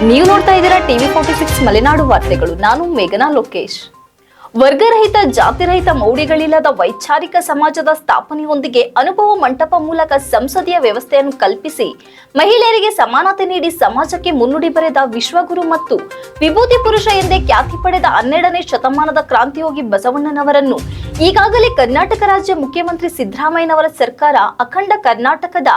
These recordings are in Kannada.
ನೀವು ನೋಡ್ತಾ ಇದ್ದೀರಾ ಟಿವಿ 46 ಮಲೆನಾಡು ವಾರ್ತೆಗಳು. ನಾನು ಮೇಘನಾ ಲೋಕೇಶ್. ವರ್ಗರಹಿತ ಜಾತಿರಹಿತ ಮೌಢ್ಯಗಳಿಲ್ಲದ ವೈಚಾರಿಕ ಸಮಾಜದ ಸ್ಥಾಪನೆಯೊಂದಿಗೆ ಅನುಭವ ಮಂಟಪ ಮೂಲಕ ಸಂಸದೀಯ ವ್ಯವಸ್ಥೆಯನ್ನು ಕಲ್ಪಿಸಿ ಮಹಿಳೆಯರಿಗೆ ಸಮಾನತೆ ನೀಡಿ ಸಮಾಜಕ್ಕೆ ಮುನ್ನುಡಿ ಬರೆದ ವಿಶ್ವಗುರು ಮತ್ತು ವಿಭೂತಿ ಪುರುಷ ಎಂದೇ ಖ್ಯಾತಿ ಪಡೆದ 12ನೇ ಶತಮಾನದ ಕ್ರಾಂತಿಯೋಗಿ ಬಸವಣ್ಣನವರನ್ನು ಈಗಾಗಲೇ ಕರ್ನಾಟಕ ರಾಜ್ಯ ಮುಖ್ಯಮಂತ್ರಿ ಸಿದ್ದರಾಮಯ್ಯನವರ ಸರ್ಕಾರ ಅಖಂಡ ಕರ್ನಾಟಕದ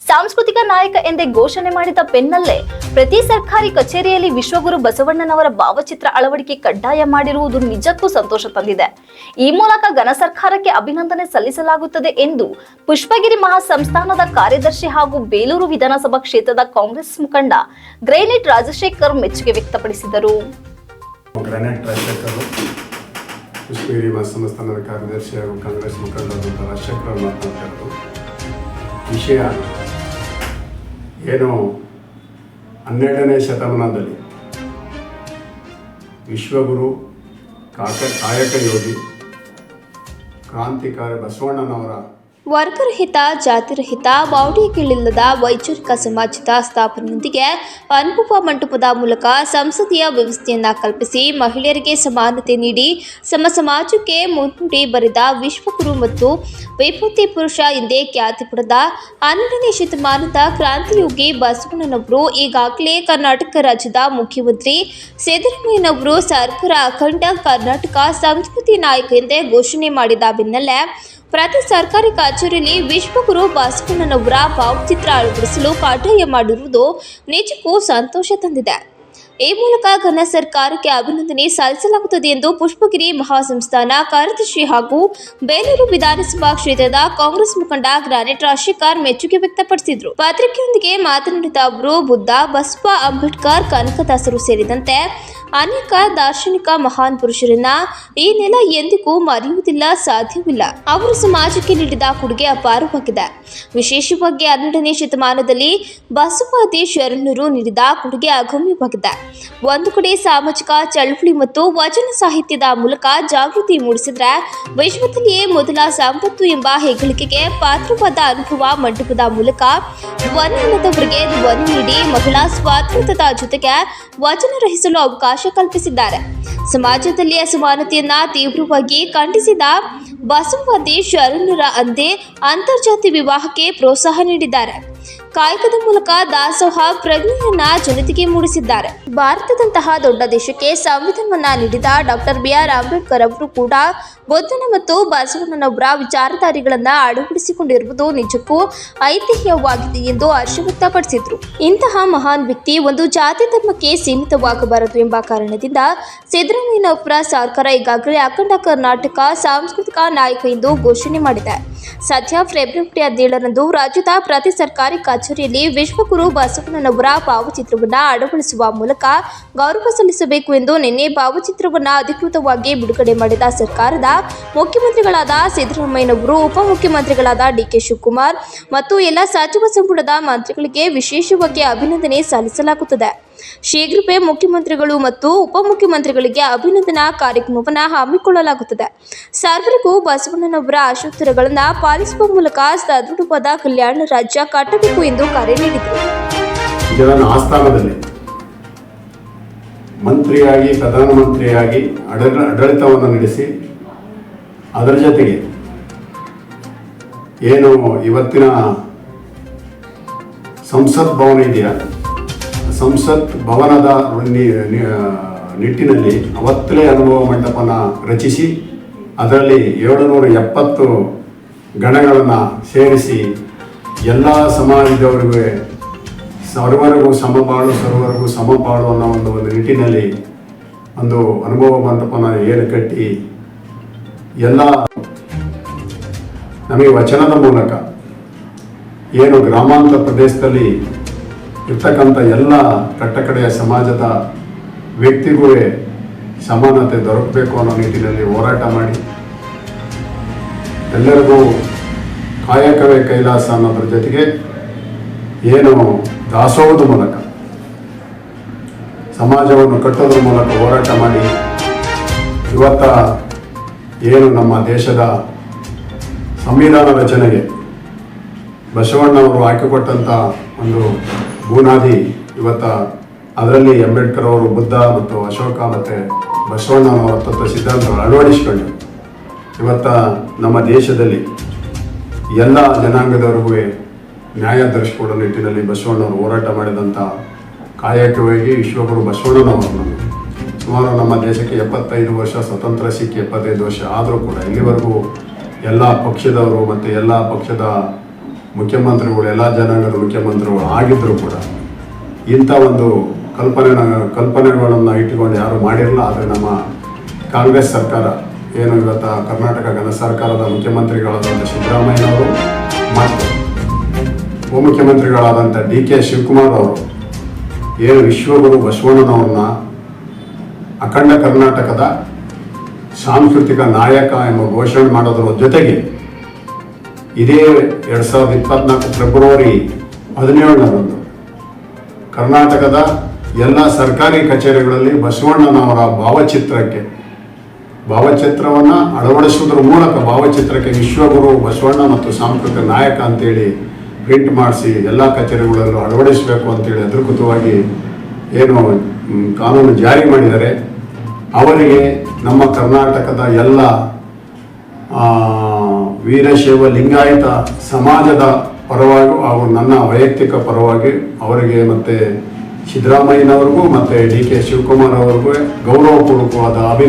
ಸಾಂಸ್ಕೃತಿಕ ನಾಯಕ ಎಂದೇ ಘೋಷಣೆ ಮಾಡಿದ ಬೆನ್ನಲ್ಲೇ ಪ್ರತಿ ಸರ್ಕಾರಿ ಕಚೇರಿಯಲ್ಲಿ ವಿಶ್ವಗುರು ಬಸವಣ್ಣನವರ ಭಾವಚಿತ್ರ ಅಳವಡಿಕೆ ಕಡ್ಡಾಯ ಮಾಡಿರುವುದು ನಿಜಕ್ಕೂ ಸಂತೋಷ ತಂದಿದೆ. ಈ ಮೂಲಕ ಘನ ಸರ್ಕಾರಕ್ಕೆ ಅಭಿನಂದನೆ ಸಲ್ಲಿಸಲಾಗುತ್ತದೆ ಎಂದು ಪುಷ್ಪಗಿರಿ ಮಹಾಸಂಸ್ಥಾನದ ಕಾರ್ಯದರ್ಶಿ ಹಾಗೂ ಬೇಲೂರು ವಿಧಾನಸಭಾ ಕ್ಷೇತ್ರದ ಕಾಂಗ್ರೆಸ್ ಮುಖಂಡ ಗ್ರೇನಿಟ್ ರಾಜಶೇಖರ್ ಮೆಚ್ಚುಗೆ ವ್ಯಕ್ತಪಡಿಸಿದರು. ಪುಷ್ಪಗಿರಿ ಮಹಾಸಂಸ್ಥಾನದ ಕಾರ್ಯದರ್ಶಿ ಹಾಗೂ ಕಾಂಗ್ರೆಸ್ ಮುಖಂಡರಾದ ರಾಜಶೇಖರ್ ಮಾತನಾಡುತ್ತಿರುವುದು ವಿಷಯ ಏನು 12ನೇ ಶತಮಾನದಲ್ಲಿ ವಿಶ್ವಗುರು ಕಾಯಕ ಯೋಗಿ ಕ್ರಾಂತಿಕಾರಿ ಬಸವಣ್ಣನವರ ವರ್ಗರಹಿತ ಜಾತಿರಹಿತ ಮೌಢ್ಯಗಳಿಲ್ಲದ ವೈಚಾರಿಕ ಸಮಾಜದ ಸ್ಥಾಪನೆಯೊಂದಿಗೆ ಅನುಭವ ಮಂಟಪದ ಮೂಲಕ ಸಂಸದೀಯ ವ್ಯವಸ್ಥೆಯನ್ನು ಕಲ್ಪಿಸಿ ಮಹಿಳೆಯರಿಗೆ ಸಮಾನತೆ ನೀಡಿ ಸಮಾಜಕ್ಕೆ ಮುನ್ನುಡಿ ಬರೆದ ವಿಶ್ವಗುರು ಮತ್ತು ವಿಭೂತಿ ಪುರುಷ ಎಂದೇ ಖ್ಯಾತಿ ಪಡೆದ 12ನೇ ಶತಮಾನದ ಕ್ರಾಂತಿಯೋಗಿ ಬಸವಣ್ಣನವರು ಈಗಾಗಲೇ ಕರ್ನಾಟಕ ರಾಜ್ಯದ ಮುಖ್ಯಮಂತ್ರಿ ಸಿದ್ದರಾಮಯ್ಯನವರು ಸರ್ಕಾರ ಅಖಂಡ ಕರ್ನಾಟಕ ಸಂಸ್ಕೃತಿ ನಾಯಕ ಎಂದೇ ಘೋಷಣೆ ಮಾಡಿದ ಬೆನ್ನಲ್ಲೇ ಪ್ರತಿ ಸರ್ಕಾರಿ ಕಚೇರಿಯಲ್ಲಿ ವಿಶ್ವಗುರು ಬಸವಣ್ಣನವರ ಭಾವಚಿತ್ರ ಅಳವಡಿಸಲು ಕಡ್ಡಾಯ ಮಾಡಿರುವುದು ನಿಜಕ್ಕೂ ಸಂತೋಷ ತಂದಿದೆ. ಈ ಮೂಲಕ ಘನ ಸರ್ಕಾರಕ್ಕೆ ಅಭಿನಂದನೆ ಸಲ್ಲಿಸಲಾಗುತ್ತದೆ ಎಂದು ಪುಷ್ಪಗಿರಿ ಮಹಾಸಂಸ್ಥಾನ ಕಾರ್ಯದರ್ಶಿ ಹಾಗೂ ಬೇಲೂರು ವಿಧಾನಸಭಾ ಕ್ಷೇತ್ರದ ಕಾಂಗ್ರೆಸ್ ಮುಖಂಡ ಗ್ರಾನಿಟ್ ರಾಜಶೇಖರ್ ಮೆಚ್ಚುಗೆ ವ್ಯಕ್ತಪಡಿಸಿದರು. ಪತ್ರಿಕೆಯೊಂದಿಗೆ ಮಾತನಾಡಿದ ಅವರು ಬುದ್ಧ, ಬಸವ, ಅಂಬೇಡ್ಕರ್, ಕನಕದಾಸರು ಸೇರಿದಂತೆ ಅನೇಕ ದಾರ್ಶನಿಕ ಮಹಾನ್ ಪುರುಷರನ್ನ ಈ ನೆಲ ಎಂದಿಗೂ ಮರೆಯುವುದಿಲ್ಲ, ಸಾಧ್ಯವಿಲ್ಲ. ಅವರು ಸಮಾಜಕ್ಕೆ ನೀಡಿದ ಕೊಡುಗೆ ಅಪಾರವಾಗಿದೆ. ವಿಶೇಷವಾಗಿ 12ನೇ ಶತಮಾನದಲ್ಲಿ ಬಸವಾದಿ ಶರಣರು ನೀಡಿದ ಕೊಡುಗೆ ಅಗಮ್ಯವಾಗಿದೆ. ಒಂದು ಕಡೆ ಸಾಮಾಜಿಕ ಚಳವಳಿ ಮತ್ತು ವಚನ ಸಾಹಿತ್ಯದ ಮೂಲಕ ಜಾಗೃತಿ ಮೂಡಿಸಿದ್ರೆ, ವಿಶ್ವದಲ್ಲಿಯೇ ಮೊದಲ ಸಂಪತ್ತು ಎಂಬ ಹೆಗ್ಗಳಿಕೆಗೆ ಪಾತ್ರವಾದ ಅನುಭವ ಮಂಟಪದ ಮೂಲಕ ಧ್ವನಿ ಇಲ್ಲದವರಿಗೆ ಧ್ವನಿ ನೀಡಿ ಮಹಿಳಾ ಸ್ವಾತಂತ್ರ್ಯದ ಜೊತೆಗೆ ವಚನ ರಹಿಸಲು ಅವಕಾಶ ಕಲ್ಪಿಸಿದ್ದಾರೆ. ಸಮಾಜದಲ್ಲಿ ಅಸಮಾನತೆಯನ್ನ ತೀವ್ರವಾಗಿ ಖಂಡಿಸಿದ ಬಸವಾದಿ ಶರಣರ ಅಂದೇ ಅಂತರ್ಜಾತಿ ವಿವಾಹಕ್ಕೆ ಪ್ರೋತ್ಸಾಹ ನೀಡಿದ್ದಾರೆ. ಕಾಯಕದ ಮೂಲಕ ದಾಸೋಹ ಪ್ರಜ್ಞೆಯನ್ನ ಜನತೆಗೆ ಮೂಡಿಸಿದ್ದಾರೆ. ಭಾರತದಂತಹ ದೊಡ್ಡ ದೇಶಕ್ಕೆ ಸಂವಿಧಾನವನ್ನ ನೀಡಿದ ಡಾಕ್ಟರ್ ಬಿ.ಆರ್. ಅಂಬೇಡ್ಕರ್ ಅವರು ಕೂಡ ಬುದ್ಧನ ಮತ್ತು ಬಸವಣ್ಣನವರ ವಿಚಾರಧಾರೆಗಳನ್ನ ಅಳವಡಿಸಿಕೊಂಡಿರುವುದು ನಿಜಕ್ಕೂ ಐತಿಹ್ಯವಾಗಿದೆ ಎಂದು ಹರ್ಷ ವ್ಯಕ್ತಪಡಿಸಿದರು. ಇಂತಹ ಮಹಾನ್ ವ್ಯಕ್ತಿ ಒಂದು ಜಾತಿ ಧರ್ಮಕ್ಕೆ ಸೀಮಿತವಾಗಬಾರದು ಎಂಬ ಕಾರಣದಿಂದ ಸಿದ್ದರಾಮಯ್ಯನವರ ಸರ್ಕಾರ ಈಗಾಗಲೇ ಅಖಂಡ ಕರ್ನಾಟಕ ಸಾಂಸ್ಕೃತಿಕ ನಾಯಕ ಎಂದು ಘೋಷಣೆ ಮಾಡಿದೆ. ಸದ್ಯ ಫೆಬ್ರವರಿ 17ರಂದು ರಾಜ್ಯದ ಪ್ರತಿ ಸರ್ಕಾರಿ ಕಚೇರಿಯಲ್ಲಿ ವಿಶ್ವಗುರು ಬಸವಣ್ಣನವರ ಭಾವಚಿತ್ರವನ್ನು ಅಳವಡಿಸುವ ಮೂಲಕ ಗೌರವ ಸಲ್ಲಿಸಬೇಕು ಎಂದು ನಿನ್ನೆ ಭಾವಚಿತ್ರವನ್ನು ಅಧಿಕೃತವಾಗಿ ಬಿಡುಗಡೆ ಮಾಡಿದ ಸರ್ಕಾರದ ಮುಖ್ಯಮಂತ್ರಿಗಳಾದ ಸಿದ್ದರಾಮಯ್ಯನವರು, ಉಪಮುಖ್ಯಮಂತ್ರಿಗಳಾದ ಡಿ.ಕೆ. ಶಿವಕುಮಾರ್ ಮತ್ತು ಎಲ್ಲ ಸಚಿವ ಸಂಪುಟದ ಮಂತ್ರಿಗಳಿಗೆ ವಿಶೇಷವಾಗಿ ಅಭಿನಂದನೆ ಸಲ್ಲಿಸಲಾಗುತ್ತದೆ. ಶೀಘ್ರವೇ ಮುಖ್ಯಮಂತ್ರಿಗಳು ಮತ್ತು ಉಪಮುಖ್ಯಮಂತ್ರಿಗಳಿಗೆ ಅಭಿನಂದನಾ ಕಾರ್ಯಕ್ರಮವನ್ನು ಹಮ್ಮಿಕೊಳ್ಳಲಾಗುತ್ತದೆ. ಸರ್ವರಿಗೂ ಬಸವಣ್ಣನವರ ಆಶೋತ್ತರಗಳನ್ನು ಪಾಲಿಸುವ ಮೂಲಕ ಸದೃಢವಾದ ಕಲ್ಯಾಣ ರಾಜ್ಯ ಕಟ್ಟಬೇಕು ಎಂದು ಕರೆ ನೀಡಿದರು. ಜನನ ಆಸ್ಥಾನದಲ್ಲಿ ಮಂತ್ರಿಯಾಗಿ ಪ್ರಧಾನಮಂತ್ರಿಯಾಗಿ ಆಡಳಿತವನ್ನು ನಡೆಸಿ ಅದರ ಜೊತೆಗೆ ಏನು ಇವತ್ತಿನ ಸಂಸತ್ ಭವನ ಇದೆಯಾ, ಸಂಸತ್ ಭವನದ ನಿಟ್ಟಿನಲ್ಲಿ ಅವತ್ತಲೇ ಅನುಭವ ಮಂಟಪನ ರಚಿಸಿ ಅದರಲ್ಲಿ 770 ಗಣಗಳನ್ನು ಸೇರಿಸಿ ಎಲ್ಲ ಸಮಾಜದವರಿಗೂ ಸರ್ವರಿಗೂ ಸಮಬಾಳು ಸರ್ವರಿಗೂ ಸಮಪಾಳು ಅನ್ನೋ ಒಂದು ನಿಟ್ಟಿನಲ್ಲಿ ಒಂದು ಅನುಭವ ಮಂಟಪನ ಕಟ್ಟಿ ಎಲ್ಲ ನಮಗೆ ವಚನದ ಮೂಲಕ ಏನು ಗ್ರಾಮಾಂತರ ಪ್ರದೇಶದಲ್ಲಿ ಇರ್ತಕ್ಕಂಥ ಎಲ್ಲ ಕಟ್ಟಕಡೆಯ ಸಮಾಜದ ವ್ಯಕ್ತಿಗೂ ಸಮಾನತೆ ದೊರಕಬೇಕು ಅನ್ನೋ ನಿಟ್ಟಿನಲ್ಲಿ ಹೋರಾಟ ಮಾಡಿ ಎಲ್ಲರಿಗೂ ಕಾಯಕವೇ ಕೈಲಾಸ ಅನ್ನೋದ್ರ ಜೊತೆಗೆ ಏನು ದಾಸೋಹದ ಮೂಲಕ ಸಮಾಜವನ್ನು ಕಟ್ಟೋದ್ರ ಮೂಲಕ ಹೋರಾಟ ಮಾಡಿ ಇವತ್ತ ಏನು ನಮ್ಮ ದೇಶದ ಸಂವಿಧಾನ ರಚನೆಗೆ ಬಸವಣ್ಣವರು ಹಾಕಿಕೊಟ್ಟಂಥ ಒಂದು ಬುನಾದಿ ಇವತ್ತ ಅದರಲ್ಲಿ ಅಂಬೇಡ್ಕರ್ ಅವರು ಬುದ್ಧ ಮತ್ತು ಅಶೋಕ ಮತ್ತು ಬಸವಣ್ಣನವರ ತತ್ವ ಸಿದ್ಧಾಂತಗಳು ಅಳವಡಿಸಿಕೊಂಡು ಇವತ್ತ ನಮ್ಮ ದೇಶದಲ್ಲಿ ಎಲ್ಲ ಜನಾಂಗದವರಿಗೂ ನ್ಯಾಯ ದೊರಕಿಸಿಕೊಡೋ ನಿಟ್ಟಿನಲ್ಲಿ ಬಸವಣ್ಣವರು ಹೋರಾಟ ಮಾಡಿದಂಥ ಕಾಯಕವಾಗಿ ವಿಶ್ವಗುರು ಬಸವಣ್ಣನವರು ಸುಮಾರು ನಮ್ಮ ದೇಶಕ್ಕೆ 75 ವರ್ಷ ಸ್ವತಂತ್ರ ಸಿಕ್ಕಿ 75 ವರ್ಷ ಆದರೂ ಕೂಡ ಇಲ್ಲಿವರೆಗೂ ಎಲ್ಲ ಪಕ್ಷದವರು ಮತ್ತು ಎಲ್ಲ ಪಕ್ಷದ ಮುಖ್ಯಮಂತ್ರಿಗಳು ಎಲ್ಲ ಜನಾಂಗದ ಮುಖ್ಯಮಂತ್ರಿಗಳು ಆಗಿದ್ದರೂ ಕೂಡ ಇಂಥ ಒಂದು ಕಲ್ಪನೆಗಳನ್ನು ಇಟ್ಟುಕೊಂಡು ಯಾರೂ ಮಾಡಿರಲಿಲ್ಲ. ಆದರೆ ನಮ್ಮ ಕಾಂಗ್ರೆಸ್ ಸರ್ಕಾರ ಏನು ಇವತ್ತು ಕರ್ನಾಟಕ ಘನ ಸರ್ಕಾರದ ಮುಖ್ಯಮಂತ್ರಿಗಳಾದಂಥ ಸಿದ್ದರಾಮಯ್ಯನವರು ಮತ್ತು ಉಪಮುಖ್ಯಮಂತ್ರಿಗಳಾದಂಥ DK ಶಿವಕುಮಾರ್ ಅವರು ಏನು ವಿಶ್ವಗುರು ಬಸವಣ್ಣನವ್ರನ್ನ ಅಖಂಡ ಕರ್ನಾಟಕದ ಸಾಂಸ್ಕೃತಿಕ ನಾಯಕ ಎಂಬ ಘೋಷಣೆ ಮಾಡೋದ್ರ ಜೊತೆಗೆ ಇದೇ 2024 ಫೆಬ್ರವರಿ 17ರಂದು ಕರ್ನಾಟಕದ ಎಲ್ಲ ಸರ್ಕಾರಿ ಕಚೇರಿಗಳಲ್ಲಿ ಬಸವಣ್ಣನವರ ಭಾವಚಿತ್ರವನ್ನು ಅಳವಡಿಸುವುದರ ಮೂಲಕ ಭಾವಚಿತ್ರಕ್ಕೆ ವಿಶ್ವಗುರು ಬಸವಣ್ಣ ಮತ್ತು ಸಾಂಸ್ಕೃತಿಕ ನಾಯಕ ಅಂತೇಳಿ ಪ್ರಿಂಟ್ ಮಾಡಿಸಿ ಎಲ್ಲ ಕಚೇರಿಗಳಲ್ಲೂ ಅಳವಡಿಸಬೇಕು ಅಂತೇಳಿ ಅಧಿಕೃತವಾಗಿ ಏನು ಕಾನೂನು ಜಾರಿ ಮಾಡಿದ್ದಾರೆ. ಅವರಿಗೆ ನಮ್ಮ ಕರ್ನಾಟಕದ ಎಲ್ಲ ವೀರಶೈವ ಲಿಂಗಾಯತ ಸಮಾಜದ ಪರವಾಗಿ ಹಾಗೂ ನನ್ನ ವೈಯಕ್ತಿಕ ಪರವಾಗಿ ಅವರಿಗೆ ಮತ್ತು ಸಿದ್ದರಾಮಯ್ಯನವ್ರಿಗೂ ಮತ್ತು DK ಶಿವಕುಮಾರ್ ಅವ್ರಿಗೂ ಗೌರವಪೂರ್ವಕವಾದ